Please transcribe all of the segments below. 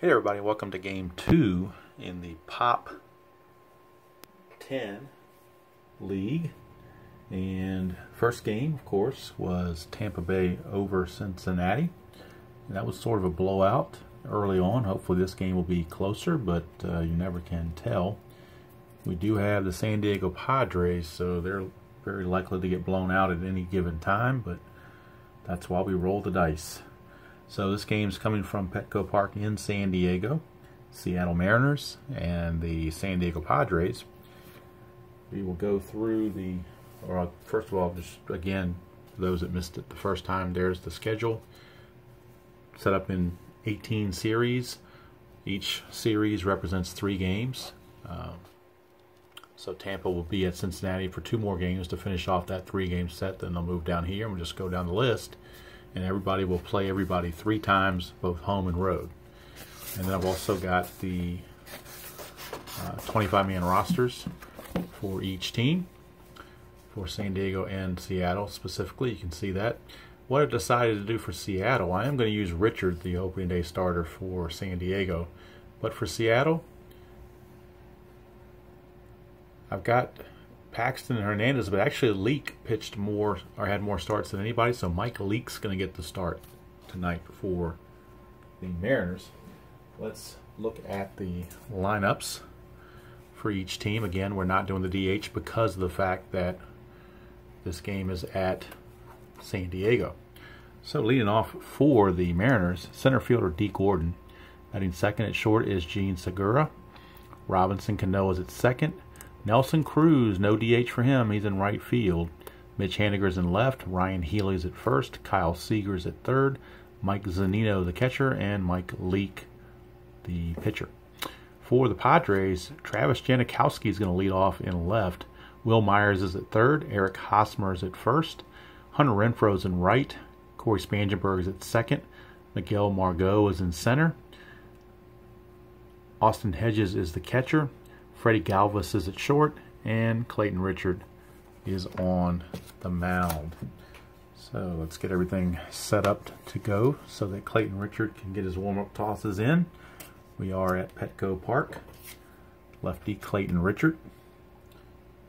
Hey everybody, welcome to game 2 in the Pop 10 League. And first game, of course, was Tampa Bay over Cincinnati. And that was sort of a blowout early on. Hopefully this game will be closer, but you never can tell. We do have the San Diego Padres, so they're very likely to get blown out at any given time, but that's why we roll the dice. So this game's coming from Petco Park in San Diego. Seattle Mariners and the San Diego Padres. We will go through first of all, just again, for those that missed it the first time, there's the schedule. Set up in 18 series. Each series represents 3 games. So Tampa will be at Cincinnati for 2 more games to finish off that 3-game set. Then they'll move down here and we'll just go down the list. And everybody will play everybody 3 times, both home and road. And then I've also got the 25-man rosters for each team, for San Diego and Seattle specifically. You can see that. What I've decided to do for Seattle, I am going to use Richard, the opening day starter for San Diego. But for Seattle, I've got Paxton and Hernandez, but actually Leake pitched more or had more starts than anybody, so Mike Leake's going to get the start tonight for the Mariners. Let's look at the lineups for each team. Again, we're not doing the DH because of the fact that this game is at San Diego. So leading off for the Mariners, center fielder Dee Gordon. Batting second at short is Jean Segura. Robinson Cano is at second. Nelson Cruz, no DH for him. He's in right field. Mitch Haniger's in left. Ryan Healy's at first. Kyle Seager's at third. Mike Zunino, the catcher, and Mike Leake, the pitcher. For the Padres, Travis Janikowski is going to lead off in left. Will Myers is at third. Eric Hosmer is at first. Hunter Renfroe's in right. Corey Spangenberg is at second. Miguel Margot is in center. Austin Hedges is the catcher. Freddie Galvis is at short, and Clayton Richard is on the mound. So let's get everything set up to go so that Clayton Richard can get his warm-up tosses in. We are at Petco Park. Lefty Clayton Richard.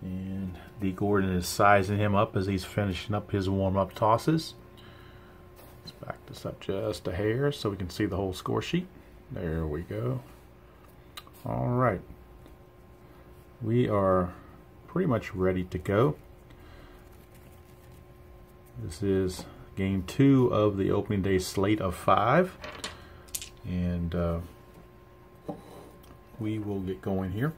And Dee Gordon is sizing him up as he's finishing up his warm-up tosses. Let's back this up just a hair so we can see the whole score sheet. There we go. All right. We are pretty much ready to go. This is game 2 of the opening day slate of 5. And we will get going here.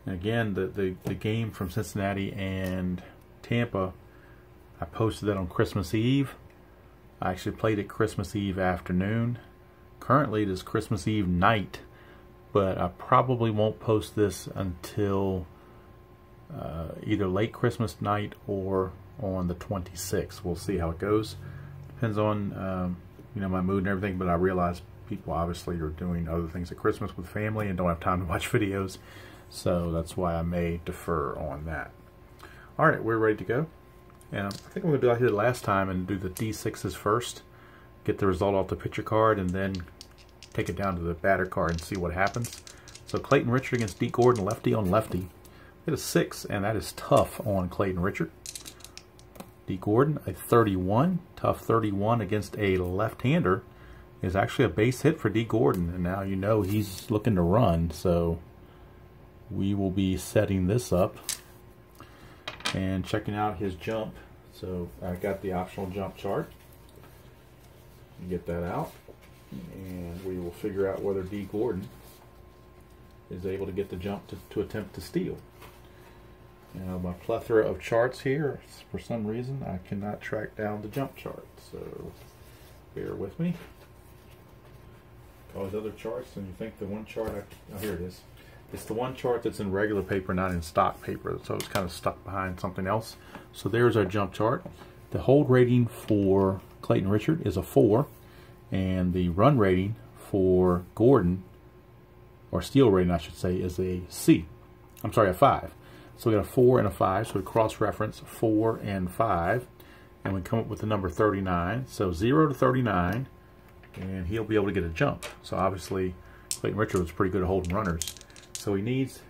And again, the game from Cincinnati and Tampa, I posted that on Christmas Eve. I actually played it Christmas Eve afternoon. Currently it is Christmas Eve night. But I probably won't post this until either late Christmas night or on the 26th. We'll see how it goes. Depends on my mood and everything. But I realize people obviously are doing other things at Christmas with family and don't have time to watch videos. So that's why I may defer on that. All right, we're ready to go. And I think I'm going to do like I did last time and do the D6s first. Get the result off the pitcher card and then take it down to the batter card and see what happens. So Clayton Richard against Dee Gordon, lefty on lefty. Hit a 6, and that is tough on Clayton Richard. Dee Gordon, a 31. Tough 31 against a left-hander is actually a base hit for Dee Gordon. And now you know he's looking to run, so we will be setting this up and checking out his jump. So I got the optional jump chart. Get that out. And we will figure out whether Dee Gordon is able to get the jump to attempt to steal. Now my plethora of charts here, for some reason I cannot track down the jump chart, so bear with me. All these other charts, and you think the one chart, oh here it is. It's the one chart that's in regular paper, not in stock paper, so it's kind of stuck behind something else. So there's our jump chart. The hold rating for Clayton Richard is a 4. And the run rating for Gordon, or steal rating I should say, is a C. I'm sorry, a 5. So we got a 4 and a 5, so we cross-reference 4 and 5. And we come up with the number 39. So 0 to 39, and he'll be able to get a jump. So obviously Clayton Richard was pretty good at holding runners. So he needs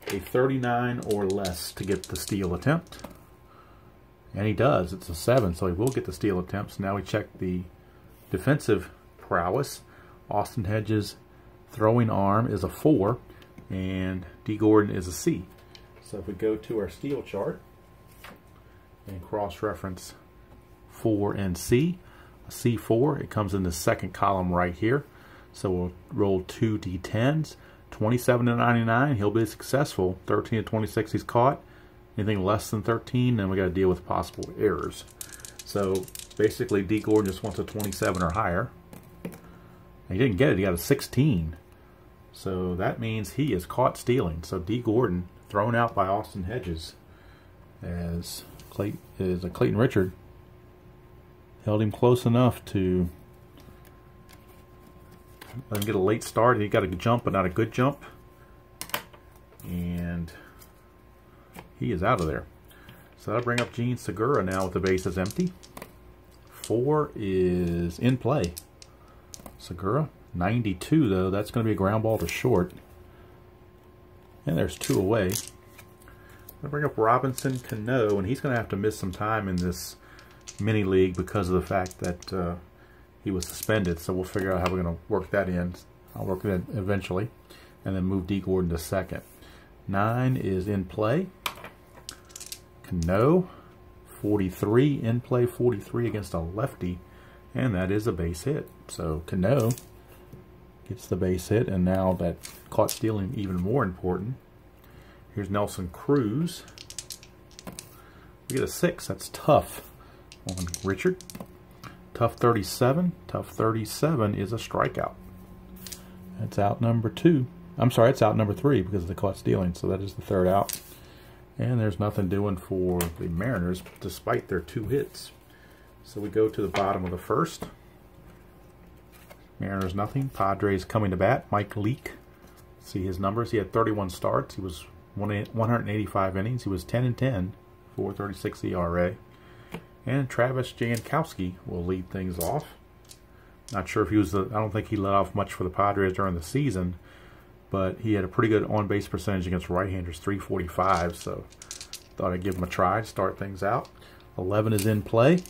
a 39 or less to get the steal attempt. And he does. It's a 7, so he will get the steal attempts. Now we check the defensive prowess. Austin Hedges' throwing arm is a 4, and Dee Gordon is a C. So if we go to our steal chart and cross-reference 4 and C, a C4, it comes in the second column right here. So we'll roll 2 D10s. 27 to 99, he'll be successful. 13 to 26, he's caught. Anything less than 13, then we got to deal with possible errors. So basically, Dee Gordon just wants a 27 or higher. And he didn't get it. He got a 16. So that means he is caught stealing. So Dee Gordon thrown out by Austin Hedges, as Clayton Richard held him close enough to let him get a late start. He got a jump, but not a good jump. And he is out of there. So that'll bring up Jean Segura now with the bases empty. 4 is in play. Segura, 92 though. That's going to be a ground ball to short. And there's 2 away. I'll bring up Robinson Cano, and he's going to have to miss some time in this mini league because of the fact that he was suspended. So we'll figure out how we're going to work that in. I'll work it in eventually. And then move Dee Gordon to second. 9 is in play. Cano, 43 in play, 43 against a lefty, and that is a base hit. So Cano gets the base hit, and now that caught stealing even more important. Here's Nelson Cruz. We get a 6. That's tough on Richard. Tough 37. Tough 37 is a strikeout. That's out number 2. I'm sorry, it's out number 3 because of the caught stealing. So that is the 3rd out. And there's nothing doing for the Mariners despite their 2 hits. So we go to the bottom of the 1st. Mariners nothing. Padres coming to bat. Mike Leake. See his numbers. He had 31 starts. He was 185 innings. He was 10-10, 4.36 ERA. And Travis Jankowski will lead things off. Not sure if he was I don't think he led off much for the Padres during the season, but he had a pretty good on-base percentage against right-handers, 345, so thought I'd give him a try to start things out. 11 is in play.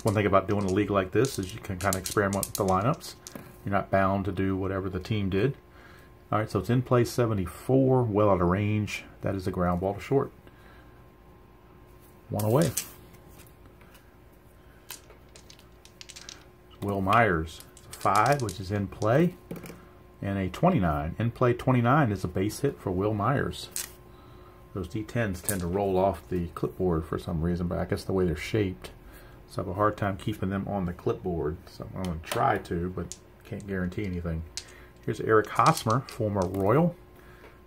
One thing about doing a league like this is you can kind of experiment with the lineups. You're not bound to do whatever the team did. All right, so it's in play 74, well out of range. That is a ground ball to short. 1 away. Will Myers, 5, which is in play, and a 29. In play 29 is a base hit for Will Myers. Those D10s tend to roll off the clipboard for some reason, but I guess the way they're shaped. So I have a hard time keeping them on the clipboard. So I'm going to try to, but can't guarantee anything. Here's Eric Hosmer, former Royal.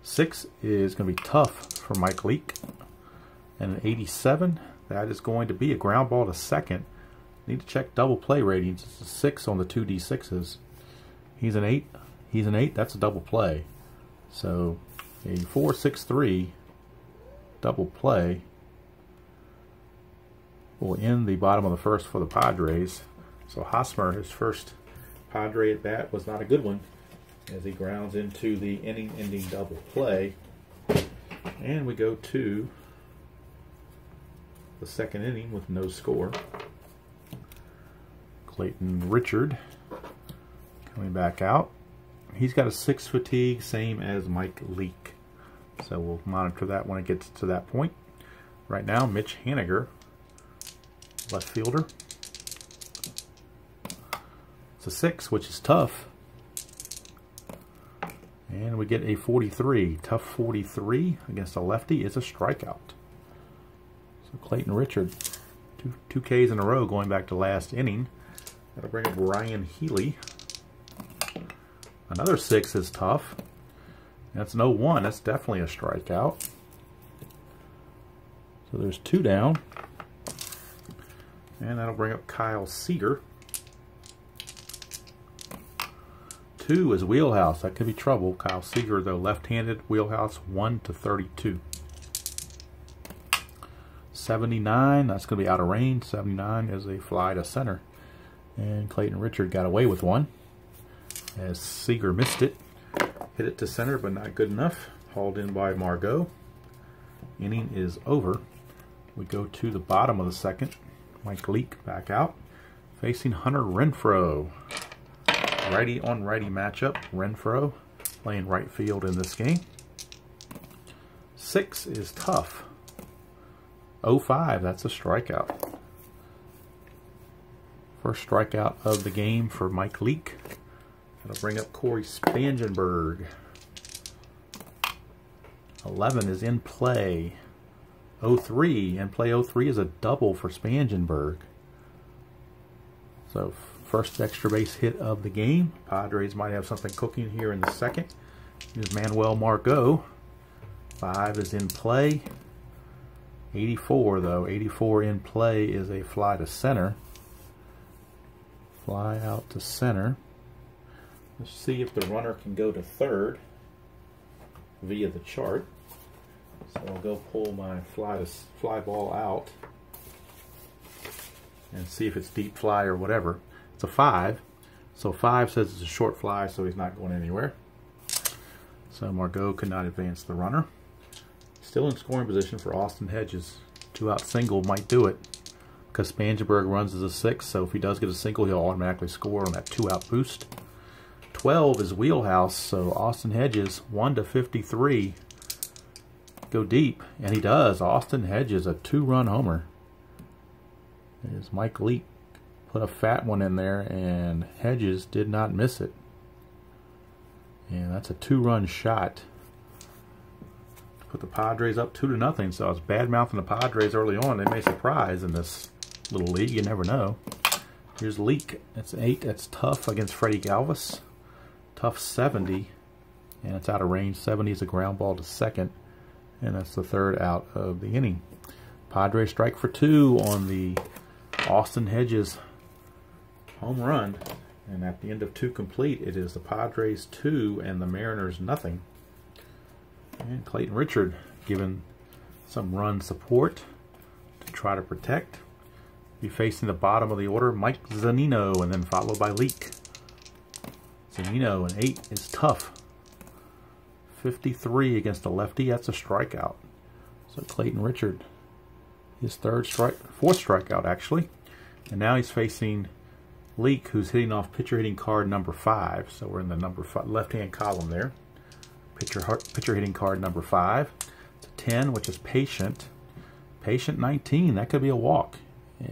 6 is going to be tough for Mike Leake. And an 87, that is going to be a ground ball to second. Need to check double play ratings. It's a 6 on the 2 D6s. He's an 8. He's an 8. That's a double play. So a 4-6-3 double play will end the bottom of the 1st for the Padres. So Hosmer, his first Padre at bat was not a good one as he grounds into the inning-ending double play. And we go to the 2nd inning with no score. Clayton Richard coming back out. He's got a 6 fatigue, same as Mike Leake. So we'll monitor that when it gets to that point. Right now, Mitch Haniger, left fielder. It's a 6, which is tough. And we get a 43. Tough 43 against a lefty is a strikeout. So Clayton Richard, two Ks in a row going back to last inning. That'll bring up Ryan Healy. Another 6 is tough. That's an 0-1. That's definitely a strikeout. So there's 2 down. And that'll bring up Kyle Seager. 2 is wheelhouse. That could be trouble. Kyle Seager, though, left-handed, wheelhouse 1-32. 79, that's going to be out of range. 79 is a fly to center. And Clayton Richard got away with one as Seager missed it. Hit it to center, but not good enough. Hauled in by Margot. Inning is over. We go to the bottom of the second. Mike Leake back out, facing Hunter Renfroe. Righty on righty matchup. Renfroe playing right field in this game. 6 is tough. 0-5, that's a strikeout. First strikeout of the game for Mike Leake. That'll bring up Cory Spangenberg. 11 is in play. 0-3, in play 0-3 is a double for Spangenberg. So first extra base hit of the game. Padres might have something cooking here in the second. Here's Manuel Margot. 5 is in play. 84 though. 84 in play is a fly to center. Fly out to center. Let's see if the runner can go to third via the chart. So I'll go pull my fly ball out and see if it's deep fly or whatever. It's a 5. So 5 says it's a short fly, so he's not going anywhere. So Margot could not advance the runner. Still in scoring position for Austin Hedges. 2-out single might do it, because Spangenberg runs as a 6, so if he does get a single, he'll automatically score on that 2-out boost. 12 is wheelhouse, so Austin Hedges 1-53. Go deep, and he does. Austin Hedges, a 2-run homer. As Mike Leake put a fat one in there, and Hedges did not miss it. And that's a 2-run shot. Put the Padres up 2-0, so I was bad-mouthing the Padres early on. They may surprise in this little league, you never know. Here's Leake. That's 8. That's tough against Freddie Galvis. Tough 70, and it's out of range. 70 is a ground ball to second, and that's the 3rd out of the inning. Padres strike for 2 on the Austin Hedges home run, and at the end of 2 complete, it is the Padres 2 and the Mariners nothing. And Clayton Richard given some run support to try to protect. Be facing the bottom of the order, Mike Zunino, and then followed by Leake. Zunino, an 8 is tough. 53 against a lefty, that's a strikeout. So Clayton Richard, his 4th strikeout actually. And now he's facing Leake, who's hitting off pitcher hitting card number 5. So we're in the number 5 left-hand column there. Pitcher hitting card number 5. It's a 10, which is patient. Patient 19, that could be a walk.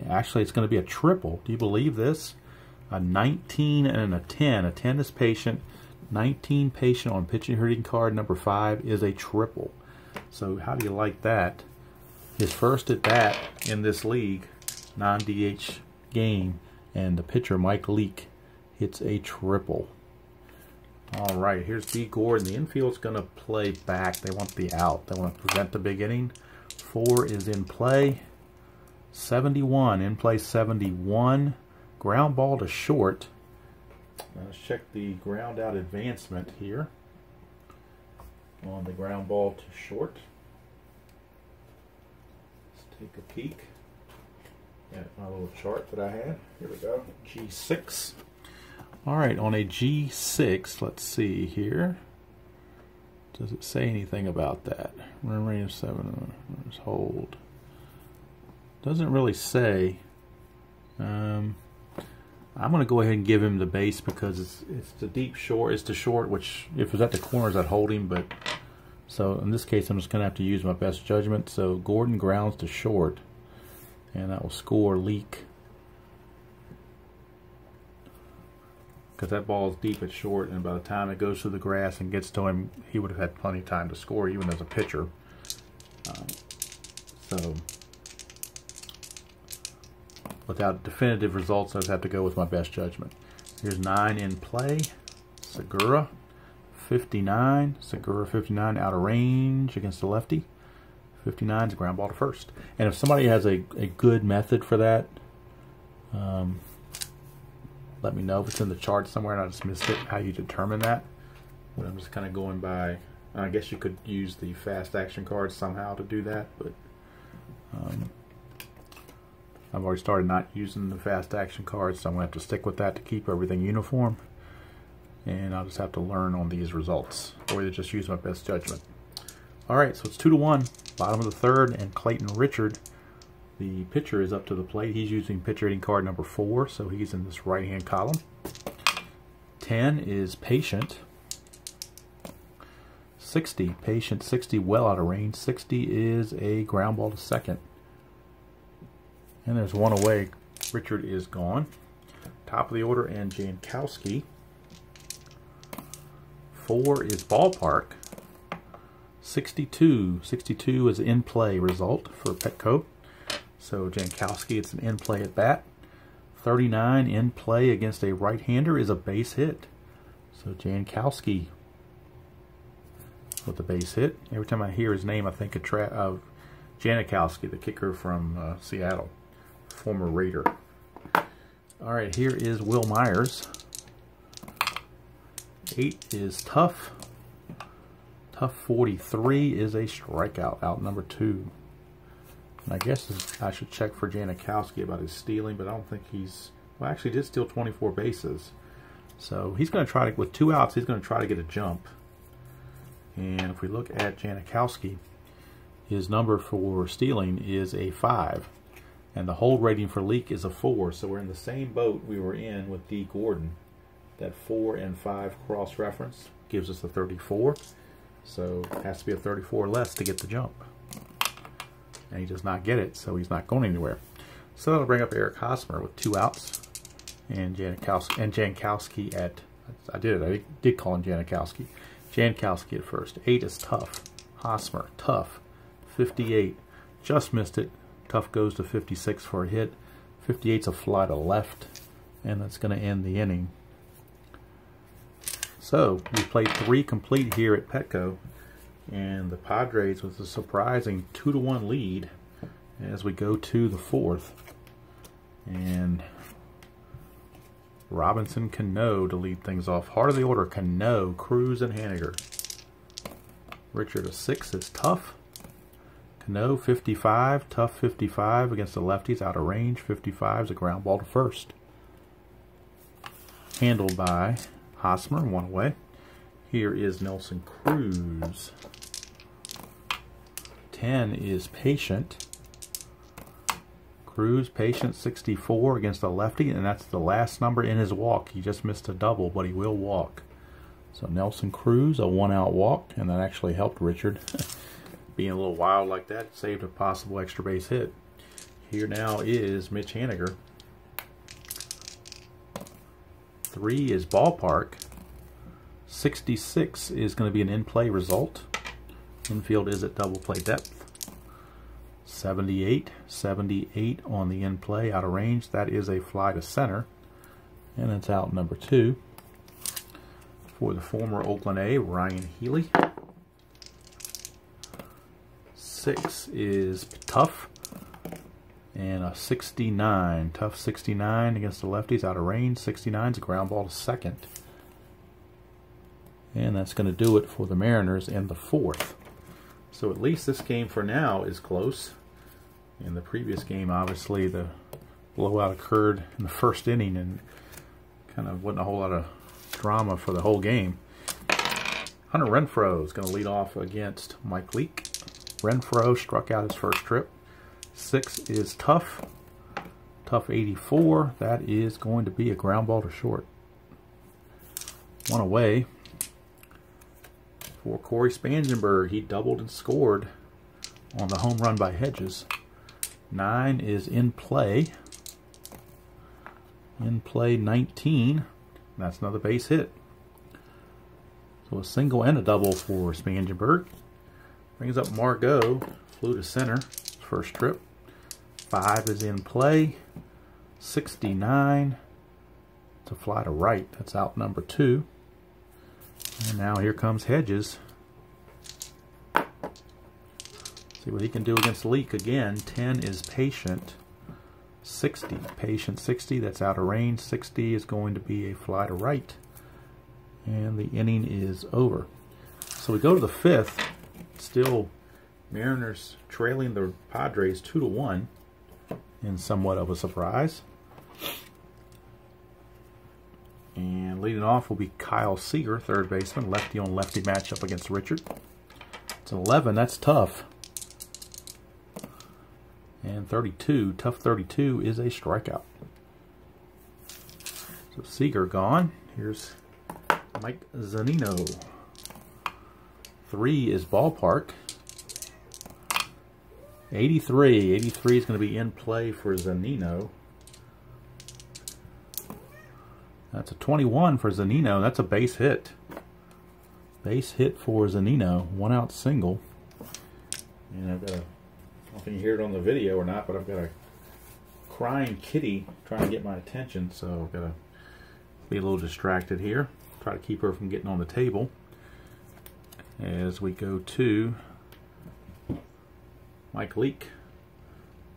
Actually, it's going to be a triple. Do you believe this? A 19 and a 10. A 10 is patient. 19 patient on pitching hitting card number 5 is a triple. So how do you like that? His first at bat in this league, non-DH game, and the pitcher Mike Leake hits a triple. All right, here's D. Gordon. The infield's going to play back. They want the out. They want to prevent the big inning. 4 is in play. 71 in play. 71. Ground ball to short. Now let's check the ground out advancement here on the ground ball to short. Let's take a peek at my little chart that I had. Here we go. G6. All right, on a G6, let's see here. Does it say anything about that? Run rate of 7. Hold. Doesn't really say. I'm going to go ahead and give him the base because it's the deep short. It's the short, which if it was at the corners, I'd hold him. But so in this case, I'm just going to have to use my best judgment. So Gordon grounds to short, and that will score Leake. Because that ball is deep at short, and by the time it goes through the grass and gets to him, he would have had plenty of time to score, even as a pitcher. So without definitive results, I just have to go with my best judgment. Here's 9 in play. Segura, 59. Segura, 59, out of range against the lefty. 59 is a ground ball to first. And if somebody has a good method for that, let me know if it's in the chart somewhere and I just missed it, how you determine that. But I'm just kind of going by, I guess you could use the fast action cards somehow to do that, but I've already started not using the fast action cards, so I'm going to have to stick with that to keep everything uniform. And I'll just have to learn on these results, or just use my best judgment. Alright, so it's 2-1, bottom of the third, and Clayton Richard, the pitcher, is up to the plate. He's using pitcher hitting card number 4, so he's in this right-hand column. 10 is Patient. 60, Patient 60, well out of range. 60 is a ground ball to second. And there's one away. Richard is gone. Top of the order, and Jankowski. 4 is Ballpark. 62 is in play result for Petco. So Jankowski, it's an in play at bat. 39 in play against a right-hander is a base hit. So Jankowski with the base hit. Every time I hear his name, I think of Janikowski, the kicker from Seattle, former Raider. All right, here is Will Myers. 8 is Tough. Tough 43 is a strikeout, out number 2. And I guess I should check for Janikowski about his stealing, but I don't think he's, well, actually did steal 24 bases. So he's going to try to, with 2 outs, he's going to try to get a jump. And if we look at Janikowski, his number for stealing is a 5. And the hold rating for leak is a 4. So we're in the same boat we were in with D. Gordon. That 4 and 5 cross-reference gives us a 34. So it has to be a 34 less to get the jump. And he does not get it, so he's not going anywhere. So that'll bring up Eric Hosmer with 2 outs. And Jankowski at, I did call him Janikowski. Jankowski at first. 8 is Tough. Hosmer, Tough. 58. Just missed it. Tough goes to 56 for a hit. 58's a fly to left. And that's going to end the inning. So we played 3 complete here at Petco. And the Padres with a surprising 2-1 lead as we go to the 4th. And Robinson, Cano to lead things off. Heart of the order, Cano, Cruz, and Haniger. Richard a 6 is Tough. Cano 55, Tough 55 against the lefties, out of range. 55 is a ground ball to first. Handled by Hosmer, 1 away. Here is Nelson Cruz. 10 is Patient. Cruz, Patient 64 against a lefty, and that's the last number in his walk. He just missed a double, but he will walk. So Nelson Cruz, a 1-out walk, and that actually helped Richard. Being a little wild like that, saved a possible extra base hit. Here now is Mitch Haniger. 3 is Ballpark. 66 is going to be an in-play result. Infield is at double play depth. 78 on the in-play, out of range. That is a fly to center. And it's out number 2. For the former Oakland A, Ryan Healy. 6 is Tough. And a 69. Tough 69 against the lefties, out of range. 69 is a ground ball to second. And that's going to do it for the Mariners in the 4th. So at least this game for now is close. In the previous game, obviously, the blowout occurred in the 1st inning and kind of wasn't a whole lot of drama for the whole game. Hunter Renfroe is going to lead off against Mike Leake. Renfroe struck out his first trip. 6 is Tough. Tough 84. That is going to be a ground ball to short. 1 away. For Corey Spangenberg, he doubled and scored on the home run by Hedges. 9 is in play. In play 19. That's another base hit. So a single and a double for Spangenberg. Brings up Margot, flew to center, first trip. 5 is in play. 69 to fly to right. That's out number 2. And now here comes Hedges. See what he can do against Leake again. 10 is Patient. 60. Patient 60. That's out of range. 60 is going to be a fly to right. And the inning is over. So we go to the 5th. Still Mariners trailing the Padres 2-1. in somewhat of a surprise. And leading off will be Kyle Seager, third baseman, lefty on lefty matchup against Richard. It's 11, that's tough. And 32, tough 32 is a strikeout. So Seager gone. Here's Mike Zunino. 3 is Ballpark. 83. 83 is going to be in play for Zunino. That's a 21 for Zunino. That's a base hit. Base hit for Zunino. 1 out single. And I've got a, I don't know if you can hear it on the video or not, but I've got a crying kitty trying to get my attention. So I've got to be a little distracted here. Try to keep her from getting on the table. As we go to Mike Leake,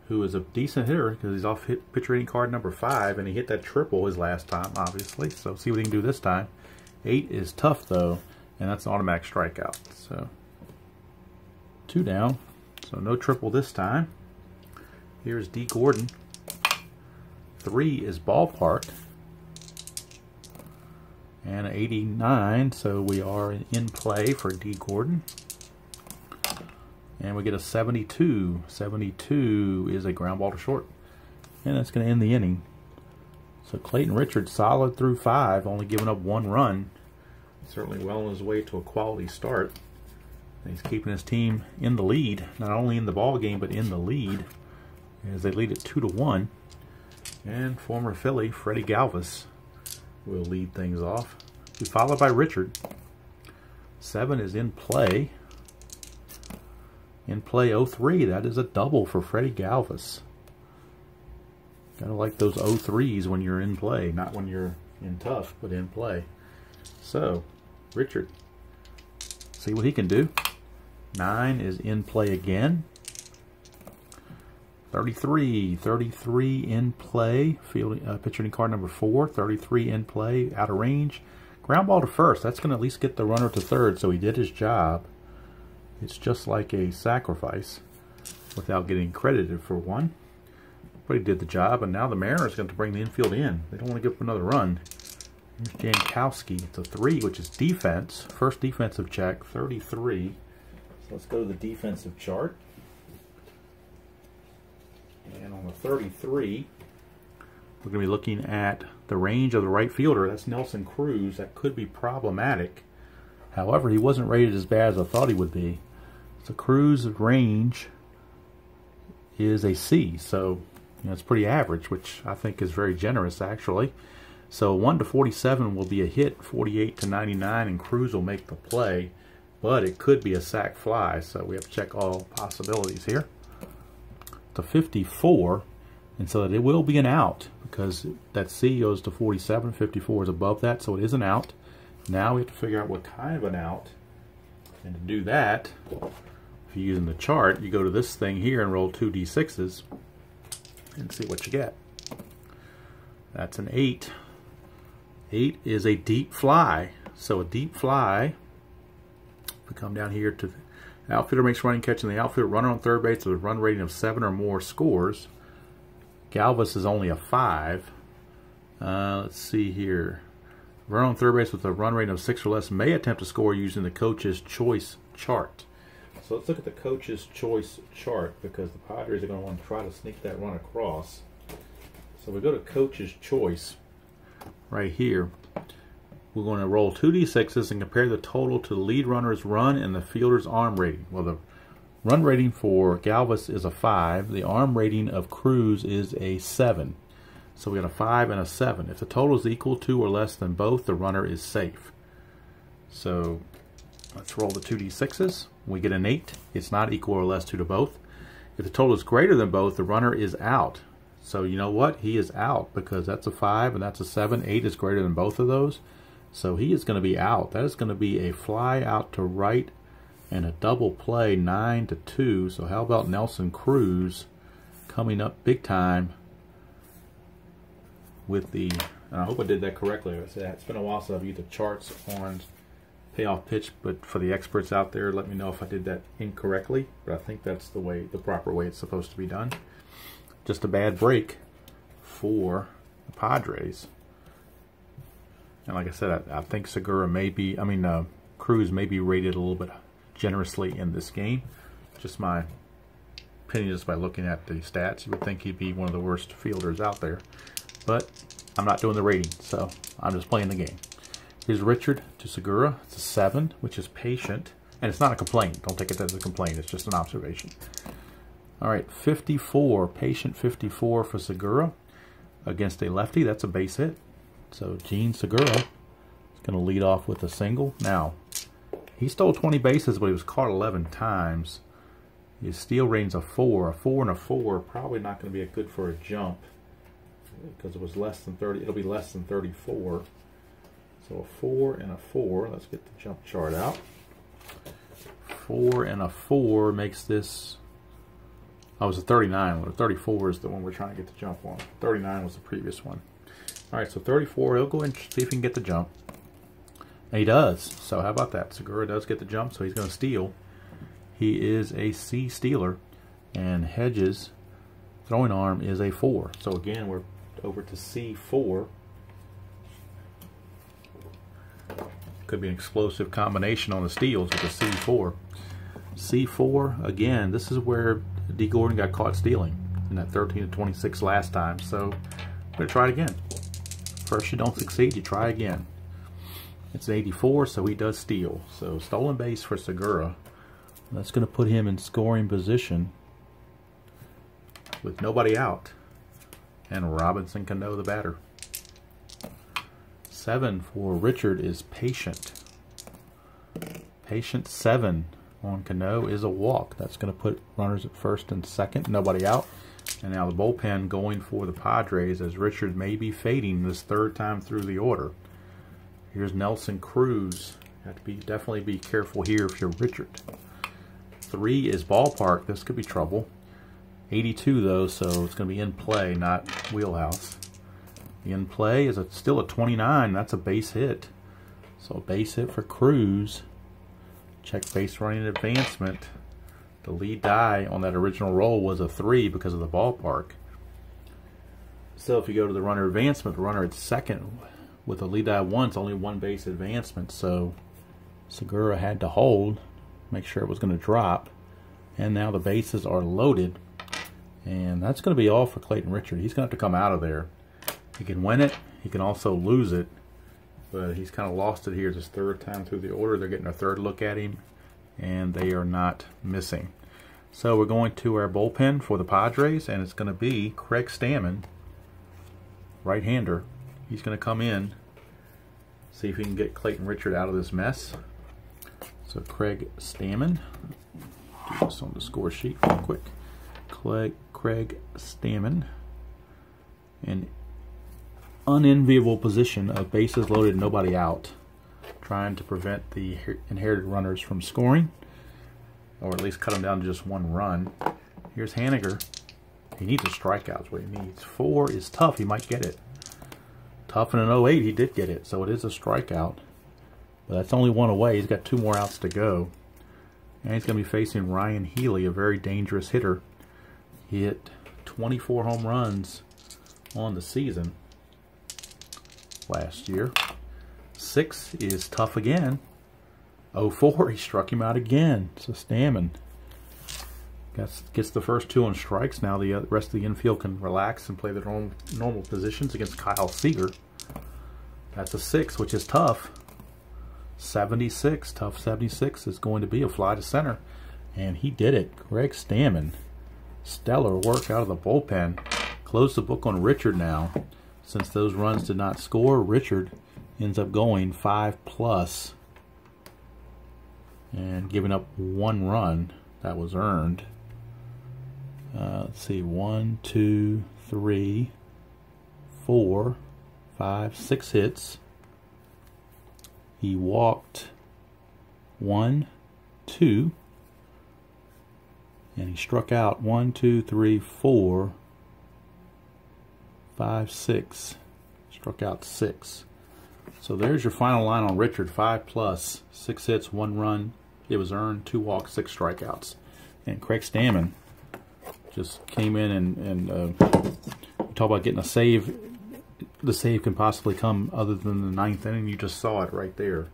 who is a decent hitter because he's off hit pitcher rating card number 5, and he hit that triple his last time, obviously. So see what he can do this time. 8 is tough though, and that's an automatic strikeout. So 2 down. So no triple this time. Here's D. Gordon. 3 is Ballpark. And 89, so we are in play for D. Gordon. And we get a 72. 72 is a ground ball to short. And that's going to end the inning. So Clayton Richard solid through 5, only giving up 1 run. Certainly well on his way to a quality start. And he's keeping his team in the lead, not only in the ball game, but in the lead, as they lead it 2-1. And former Philly Freddie Galvis will lead things off. Be followed by Richard. 7 is in play. In play 03. That is a double for Freddie Galvis. Gotta like those 03s when you're in play, not when you're in tough, but in play. So, Richard, see what he can do. 9 is in play again. 33 in play. Fielding pitcher in card number 4. 33 in play, out of range. Ground ball to first. That's going to at least get the runner to third, so he did his job. It's just like a sacrifice without getting credited for one. But he did the job, and now the Mariners going to bring the infield in. They don't want to give up another run. Here's Jankowski. It's a 3, which is defense. First defensive check, 33. So let's go to the defensive chart. And on the 33, we're going to be looking at the range of the right fielder. That's Nelson Cruz. That could be problematic. However, he wasn't rated as bad as I thought he would be. So Cruz's range is a C. So it's pretty average, which I think is very generous, actually. So 1 to 47 will be a hit. 48 to 99, and Cruz will make the play. But it could be a sac fly, so we have to check all possibilities here. To 54, and so that it will be an out because that C goes to 47. 54 is above that, so it is an out. Now we have to figure out what kind of an out, and to do that, if you're using the chart, you go to this thing here and roll 2 d6s and see what you get. That's an 8. 8 is a deep fly, so a deep fly, if we come down here to outfielder makes running catch, and the outfielder runner on third base with a run rating of 7 or more scores. Galvis is only a 5. Let's see here. Runner on third base with a run rating of 6 or less may attempt to score using the coach's choice chart. So let's look at the coach's choice chart because the Padres are going to want to try to sneak that run across. So we go to coach's choice right here. We're going to roll 2 d6s and compare the total to the lead runner's run and the fielder's arm rating. Well, the run rating for Galvis is a 5. The arm rating of Cruz is a 7. So we got a 5 and a 7. If the total is equal to or less than both, the runner is safe. So let's roll the 2 d6s. We get an 8. It's not equal or less to both. If the total is greater than both, the runner is out. So you know what? He is out because that's a 5 and that's a 7. 8 is greater than both of those. So he is going to be out. That is going to be a fly out to right and a double play, 9 to 2. So how about Nelson Cruz coming up big time with the, and I hope I did that correctly. It's been a while since I've used the charts on payoff pitch, but for the experts out there, let me know if I did that incorrectly. But I think that's the proper way it's supposed to be done. just a bad break for the Padres. And like I said, I think Segura may be, Cruz may be rated a little bit generously in this game. Just my opinion, just by looking at the stats, you would think he'd be one of the worst fielders out there. But I'm not doing the rating, so I'm just playing the game. Here's Richard to Segura. It's a 7, which is patient. And it's not a complaint. Don't take it as a complaint. It's just an observation. All right, 54. Patient 54 for Segura against a lefty. That's a base hit. So Jean Segura is going to lead off with a single. Now, he stole 20 bases, but he was caught 11 times. His steal rating's a 4. A 4 and a 4 probably not going to be good for a jump because it was less than 30. It'll be less than 34. So a 4 and a 4. Let's get the jump chart out. 4 and a 4 makes this. Oh, it was a 39. Or 34 is the one we're trying to get the jump on. 39 was the previous one. All right, so 34. He'll go and see if he can get the jump. And he does. So how about that? Segura does get the jump, so he's going to steal. He is a C stealer, and Hedges' throwing arm is a 4. So again, we're over to C4. Could be an explosive combination on the steals with a C4. C4, again, this is where D. Gordon got caught stealing in that 13-26 last time. So we're going to try it again. First you don't succeed, you try again. It's an 84, so he does steal. So stolen base for Segura. That's going to put him in scoring position with nobody out. And Robinson Cano, the batter. 7 for Richard is patient. Patient 7 on Cano is a walk. That's going to put runners at first and second, nobody out. And now the bullpen going for the Padres as Richard may be fading this 3rd time through the order. Here's Nelson Cruz. You have to definitely be careful here if you're Richard. 3 is ballpark. This could be trouble. 82 though, so it's going to be in play, not wheelhouse. In play is still a 29. That's a base hit. So a base hit for Cruz. Check base running advancement. The lead die on that original roll was a 3 because of the ballpark. So if you go to the runner advancement, the runner at second with a lead die 1, it's only 1 base advancement. So Segura had to hold, make sure it was going to drop. And now the bases are loaded. And that's going to be all for Clayton Richard. He's going to have to come out of there. He can win it. He can also lose it. But he's kind of lost it here. It's his 3rd time through the order. They're getting a 3rd look at him. And they are not missing. So we're going to our bullpen for the Padres. And it's going to be Craig Stammen, right-hander. He's going to come in. See if he can get Clayton Richard out of this mess. So Craig Stammen. Do this on the score sheet real quick. Craig Stammen. And unenviable position of bases loaded, nobody out, trying to prevent the inherited runners from scoring, or at least cut them down to just 1 run. Here's Haniger. He needs a strikeout, is what he needs. 4 is tough. He might get it. Tough in an 08, he did get it, so it is a strikeout. But that's only 1 away. He's got 2 more outs to go. And he's going to be facing Ryan Healy, a very dangerous hitter. He hit 24 home runs on the season last year. 6 is tough again. 0-4, he struck him out again. So Stammen gets the first 2 on strikes. Now the rest of the infield can relax and play their normal positions against Kyle Seager. That's a 6, which is tough. 76, tough 76 is going to be a fly to center. And he did it. Craig Stammen. Stellar work out of the bullpen. Close the book on Richard now. Since those runs did not score, Richard ends up going 5+ and giving up 1 run that was earned. Let's see, 1, 2, 3, 4, 5, 6 hits. He walked 1, 2, and he struck out 1, 2, 3, 4, 5, 6. Struck out 6. So there's your final line on Richard. 5+, 6 hits, 1 run. It was earned, 2 walks, 6 strikeouts. And Craig Stammen just came in and talk about getting a save. The save can possibly come other than the 9th inning. You just saw it right there.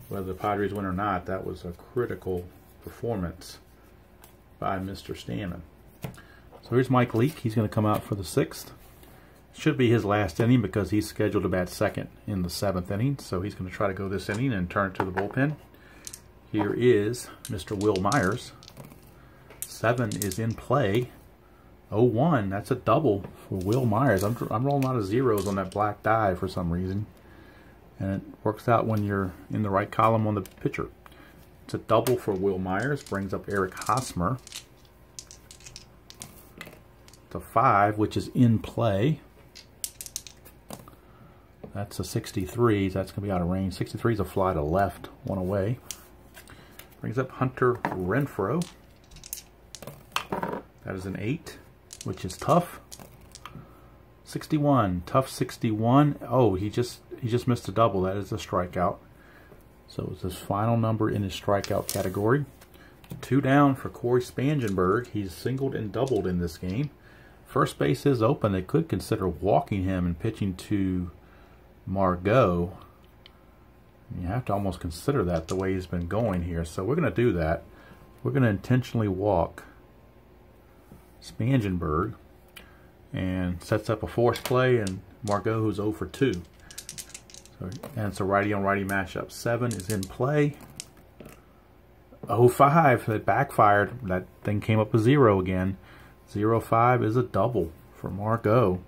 Whether the Padres win or not, that was a critical performance by Mr. Stammen. So here's Mike Leake. He's going to come out for the 6th. Should be his last inning because he's scheduled to bat second in the 7th inning. So he's going to try to go this inning and turn it to the bullpen. Here is Mr. Wil Myers. 7 is in play. 0-1. That's a double for Wil Myers. I'm rolling a lot of zeros on that black die for some reason. And it works out when you're in the right column on the pitcher. It's a double for Wil Myers. Brings up Eric Hosmer. It's a 5, which is in play. That's a 63. That's going to be out of range. 63 is a fly to left. 1 away. Brings up Hunter Renfroe. That is an 8, which is tough. 61. Tough 61. Oh, he just missed a double. That is a strikeout. So it's his final number in his strikeout category. 2 down for Cory Spangenberg. He's singled and doubled in this game. First base is open. They could consider walking him and pitching to Margot. You have to almost consider that the way he's been going here. So we're going to do that. We're going to intentionally walk Spangenberg and sets up a force play, and Margot, who's 0 for 2. So, and it's a righty-on-righty matchup. 7 is in play. 0-5, that backfired. That thing came up a 0 again. 0-5 is a double for Margot.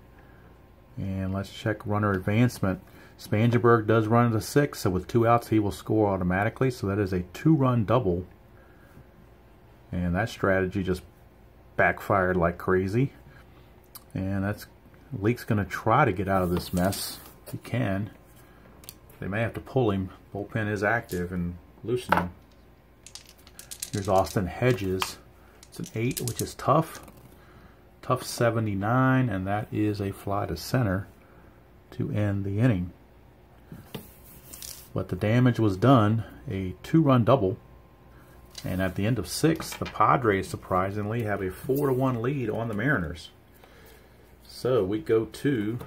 And let's check runner advancement. Spangenberg does run to 6, so with 2 outs he will score automatically. So that is a 2-run double. And that strategy just backfired like crazy. And that's Leake's going to try to get out of this mess if he can. They may have to pull him. Bullpen is active and loosening. Here's Austin Hedges. It's an 8, which is tough. Tough 79, and that is a fly to center to end the inning. But the damage was done. A 2-run double. And at the end of 6, the Padres surprisingly have a 4-1 lead on the Mariners. So we go to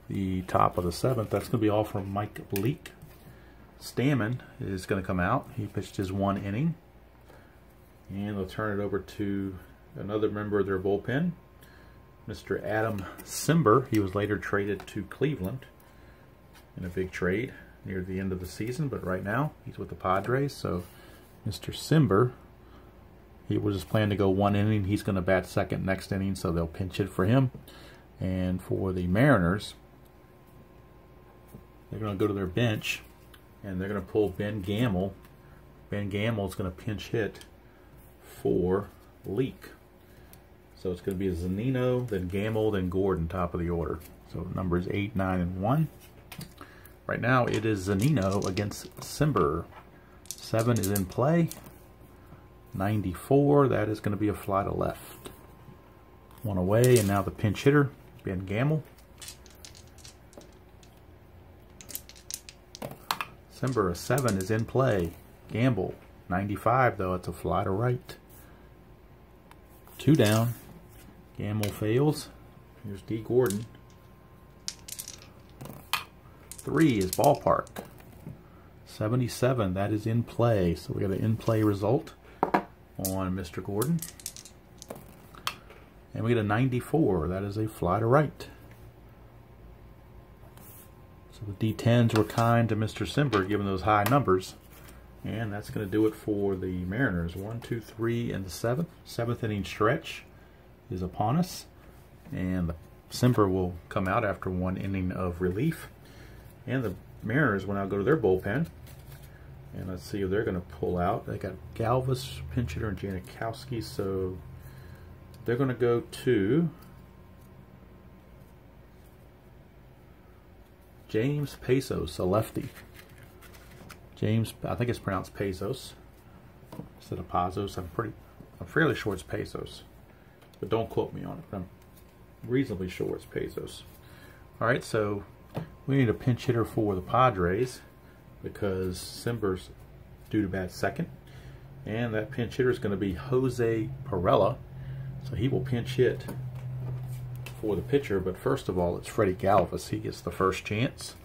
the top of the 7th. That's going to be all from Mike Leake. Stammen is going to come out. He pitched his 1 inning. And they'll turn it over to another member of their bullpen, Mr. Adam Cimber. He was later traded to Cleveland in a big trade near the end of the season, but right now he's with the Padres. So Mr. Cimber, he was just planning to go 1 inning. He's going to bat second next inning, so they'll pinch it for him. And for the Mariners, they're going to go to their bench, and they're going to pull Ben Gamel. Ben Gamel is going to pinch hit for Leake. So it's going to be a Zunino, then Gamel, then Gordon, top of the order. So numbers 8, 9, and 1. Right now it is Zunino against Cimber. 7 is in play. 94, that is going to be a fly to left. 1 away, and now the pinch hitter, Ben Gamel. Cimber, a 7 is in play. Gamble, 95 though, it's a fly to right. 2 down. Gamble fails. Here's D. Gordon. 3 is Ballpark. 77, that is in play. So we got an in play result on Mr. Gordon. And we get a 94, that is a fly to right. So the D10s were kind to Mr. Cimber, given those high numbers. And that's going to do it for the Mariners. 1, 2, 3, and the 7th. 7th inning stretch is upon us. And the Cimber will come out after 1 inning of relief. And the Mariners will now go to their bullpen. And let's see if they're going to pull out. They got Galvis, pinch hitter, and Janikowski. So they're going to go to James Pazos, a lefty. James, I think it's pronounced Pazos instead of Pazos. I'm fairly sure it's Pazos, but don't quote me on it. I'm reasonably sure it's Pazos. All right, so we need a pinch hitter for the Padres because Cimber's due to bat second, and that pinch hitter is going to be Jose Pirela. So he will pinch hit for the pitcher, but first of all, it's Freddie Galvis. He gets the first chance,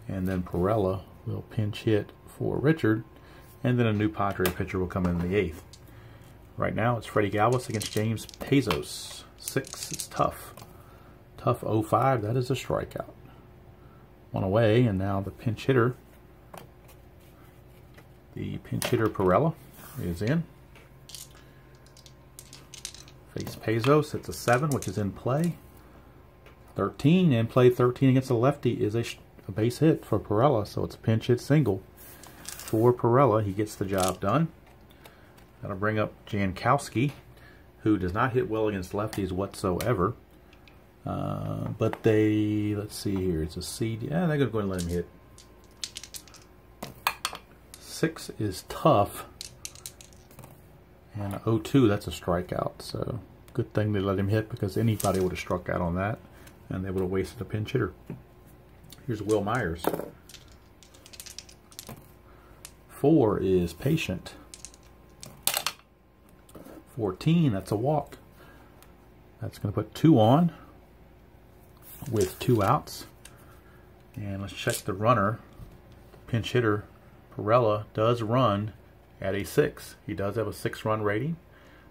and then Pirela will pinch hit for Richard, and then a new Padre pitcher will come in the 8th. Right now, it's Freddie Galvis against James Pezos. 6 is tough. Tough 0-5, that is a strikeout. One away, and now the pinch hitter. The pinch hitter Pirela is in. Face Pezos, it's a 7, which is in play. 13, in play 13 against the lefty is a base hit for Pirela, so it's a pinch hit single for Pirela. He gets the job done. That'll bring up Jankowski, who does not hit well against lefties whatsoever. But they, let's see here, it's a CD. Yeah, they're going to go and let him hit. 6 is tough. And 0-2, that's a strikeout. So good thing they let him hit, because anybody would have struck out on that, and they would have wasted a pinch hitter. Here's Will Myers. 4 is patient. 14, that's a walk. That's going to put 2 on with 2 outs. And let's check the runner. Pinch hitter Pirela does run at a 6. He does have a 6-run rating.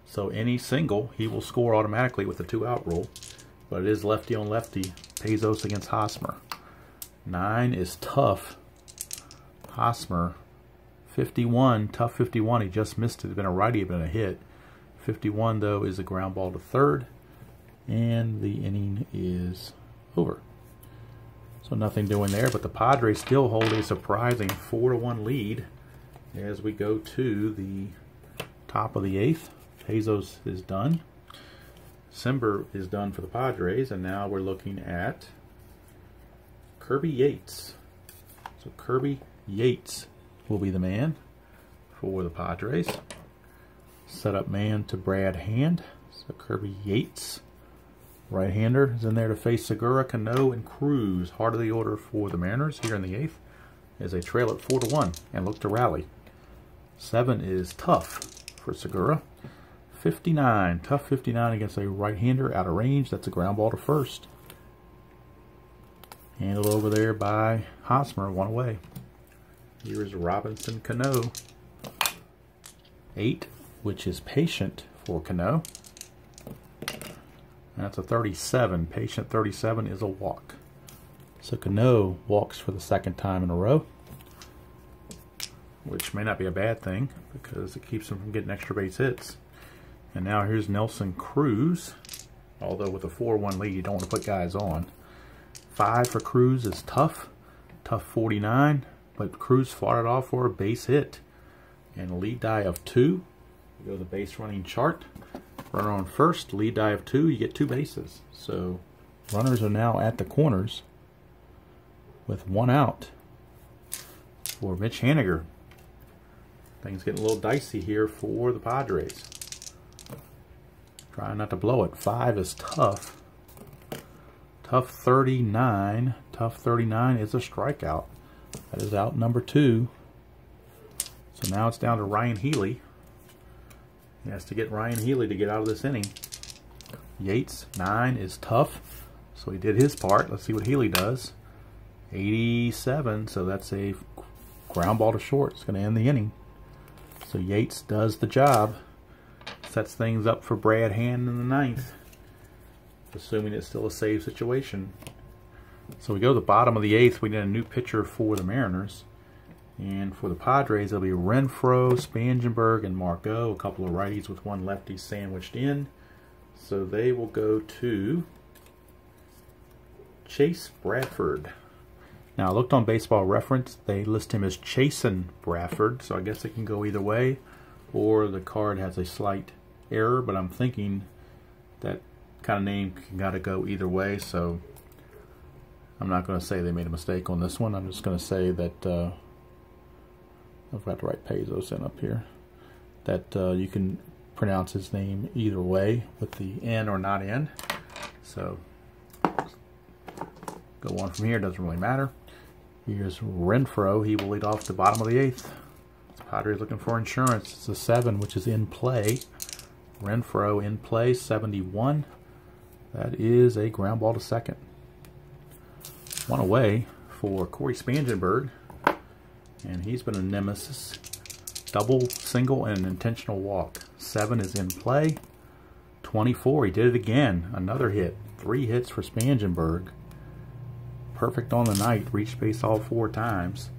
So any single, he will score automatically with the 2-out rule. But it is lefty on lefty. Pezos against Hosmer. 9 is tough. Hosmer. 51, tough 51. He just missed it. It's been a righty, been a hit. 51, though, is a ground ball to third. And the inning is over. So nothing doing there, but the Padres still hold a surprising 4-1 lead as we go to the top of the 8th. Pezos is done. Cimber is done for the Padres, and now we're looking at Kirby Yates. So Kirby Yates will be the man for the Padres. Setup man to Brad Hand. So Kirby Yates, right-hander, is in there to face Segura, Cano, and Cruz. Heart of the order for the Mariners here in the 8th as they trail at 4-1 and look to rally. 7 is tough for Segura. 59, tough 59 against a right-hander out of range. That's a ground ball to first. Handled over there by Hosmer, 1 away. Here is Robinson Cano. 8, which is patient for Cano. That's a 37. Patient 37 is a walk. So Cano walks for the 2nd time in a row, which may not be a bad thing because it keeps him from getting extra base hits. And now here's Nelson Cruz. Although with a 4-1 lead, you don't want to put guys on. 5 for Cruz is tough. Tough 49. But Cruz fought it off for a base hit. And a lead die of 2. We go to the base running chart. Runner on first, lead die of 2, you get 2 bases. So runners are now at the corners with 1 out for Mitch Haniger. Things getting a little dicey here for the Padres. Trying not to blow it. 5 is tough. Tough 39. Tough 39 is a strikeout. That is out number 2. So now it's down to Ryan Healy. He has to get Ryan Healy to get out of this inning. Yates, 9 is tough. So he did his part. Let's see what Healy does. 87, so that's a ground ball to short. It's going to end the inning. So Yates does the job. Sets things up for Brad Hand in the 9th. Assuming it's still a save situation. So we go to the bottom of the 8th. We need a new pitcher for the Mariners. And for the Padres, it'll be Renfroe, Spangenberg, and Margot. A couple of righties with 1 lefty sandwiched in. So they will go to Chase Bradford. Now, I looked on Baseball Reference. They list him as Chasen Bradford. So I guess it can go either way. Or the card has a slight error. But I'm thinking that kind of name can gotta go either way. So I'm not going to say they made a mistake on this one. I'm just going to say that... I've got to write Pezos in up here. That you can pronounce his name either way with the N or not N. So go on from here, doesn't really matter. Here's Renfroe. He will lead off the bottom of the 8th. Padres looking for insurance. It's a 7, which is in play. Renfroe in play, 71. That is a ground ball to second. One away for Cory Spangenberg, and he's been a nemesis. Double, single, and an intentional walk. 7 is in play. 24, he did it again. Another hit. 3 hits for Spangenberg. Perfect on the night. Reached base all 4 times.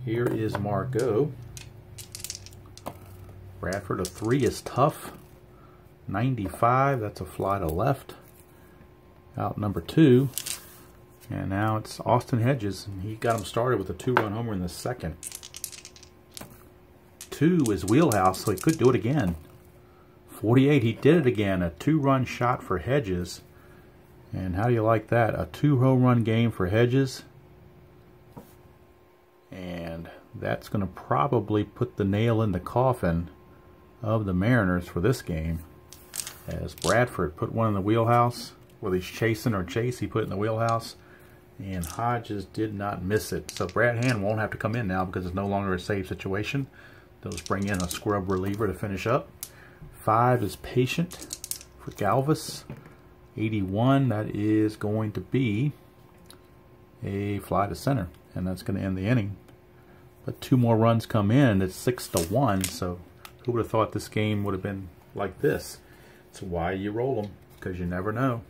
Here is Margot. Bradford, a 3 is tough. 95, that's a fly to left. Out number 2. And now it's Austin Hedges. And he got him started with a 2-run homer in the second. 2 is wheelhouse, so he could do it again. 48, he did it again. A 2-run shot for Hedges. And how do you like that? A 2-home run game for Hedges. And that's going to probably put the nail in the coffin of the Mariners for this game. As Bradford put one in the wheelhouse. Whether he's chasing or chase, he put it in the wheelhouse. And Hodges did not miss it. So Brad Hand won't have to come in now because it's no longer a save situation. They'll just bring in a scrub reliever to finish up. 5 is Patient for Galvis. 81, that is going to be a fly to center. And that's going to end the inning. But 2 more runs come in. It's 6-1. So who would have thought this game would have been like this? It's why you roll them, because you never know.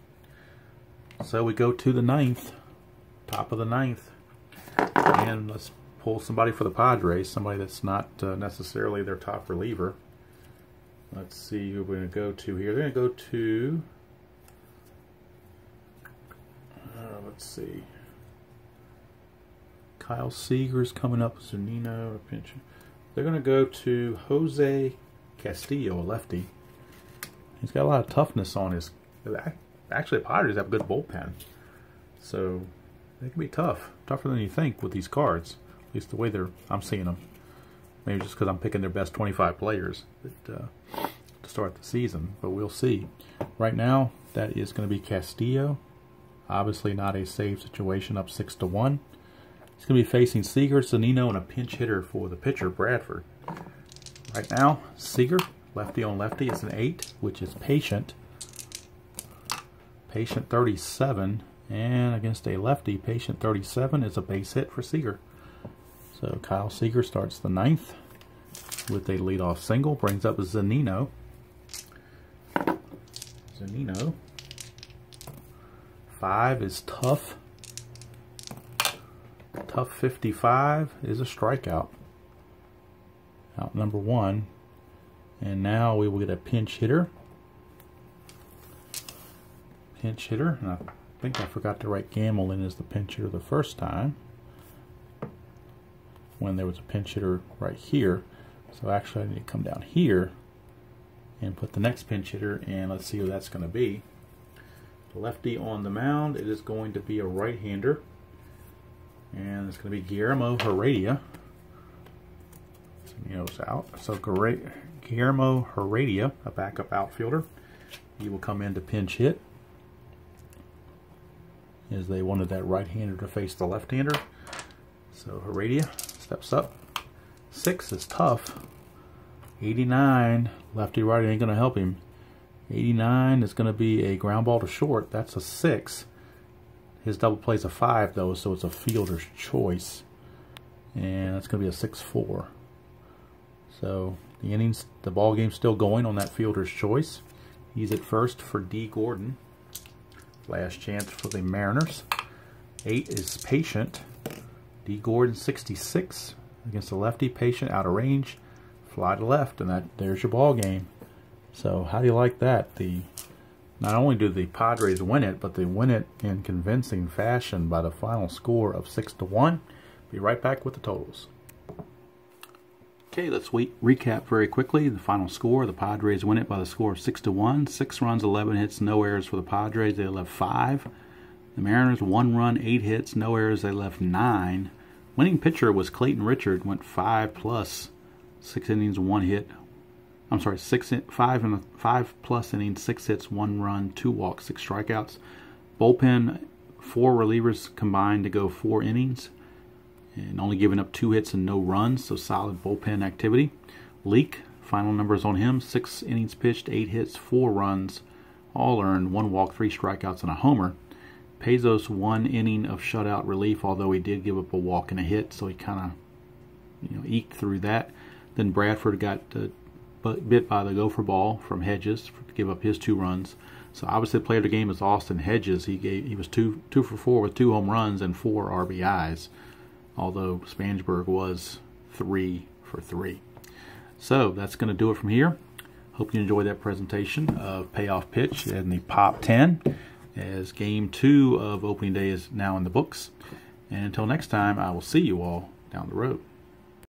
So we go to the 9th. Top of the 9th. And let's pull somebody for the Padres. Somebody that's not necessarily their top reliever. Let's see who we're going to go to here. They're going to go to... let's see. Kyle Seager's coming up. Zunino, a pinch. They're going to go to Jose Castillo, a lefty. He's got a lot of toughness on his... Actually, the Padres have a good bullpen. So, they can be tough. Tougher than you think with these cards. At least the way I'm seeing them. Maybe just because I'm picking their best 25 players to start the season. But we'll see. Right now, that is going to be Castillo. Obviously not a save situation, up 6-1. He's going to be facing Seager, Zunino, and a pinch hitter for the pitcher, Bradford. Right now, Seager, lefty on lefty, is an 8, which is Patient. Patient 37, and against a lefty, Patient 37 is a base hit for Seager. So Kyle Seager starts the 9th with a leadoff single, brings up Zunino. Zunino. 5 is Tough. Tough 55 is a strikeout. Out number 1. And now we will get a pinch hitter. Pinch hitter. And I think I forgot to write Gamble in as the pinch hitter the first time, when there was a pinch hitter right here. So actually I need to come down here and put the next pinch hitter, and let's see who that's going to be. Lefty on the mound, it is going to be a right-hander, and it's going to be Guillermo Heredia. Zunino's out. So Guillermo Heredia, a backup outfielder, he will come in to pinch hit, as they wanted that right-hander to face the left-hander. So Heredia steps up. 6 is Tough. 89, lefty-righty ain't going to help him. 89 is going to be a ground ball to short. That's a 6. His double play's a 5 though, so it's a fielder's choice. And that's going to be a 6-4. So the ball game's still going on that fielder's choice. He's at first for D. Gordon. Last chance for the Mariners. 8 is Patient. D. Gordon 66 against the lefty. Patient out of range. Fly to left, and there's your ball game. So how do you like that? Not only do the Padres win it, but they win it in convincing fashion by the final score of 6-1. Be right back with the totals. Okay, let's recap very quickly. The final score: the Padres win it by the score of 6-1. 6 runs, 11 hits, no errors for the Padres. They left 5. The Mariners 1 run, 8 hits, no errors. They left 9. Winning pitcher was Clayton Richard. Went 5+, 6 innings, 1 hit. I'm sorry, 5+ innings, 6 hits, 1 run, 2 walks, 6 strikeouts. Bullpen, 4 relievers combined to go 4 innings, and only giving up 2 hits and no runs, so solid bullpen activity. Leak, Final numbers on him: 6 innings pitched, 8 hits, 4 runs, all earned, 1 walk, 3 strikeouts, and a homer. Pezos 1 inning of shutout relief, although he did give up a walk and a hit, so he kind of eked through that. Then Bradford got bit by the gopher ball from Hedges to give up his 2 runs. So obviously the player of the game is Austin Hedges. He was 2 for 4 with 2 home runs and 4 RBIs, although Spansburg was 3 for 3. So that's going to do it from here. Hope you enjoyed that presentation of Payoff Pitch and the Pop 10, as Game 2 of Opening Day is now in the books. And until next time, I will see you all down the road.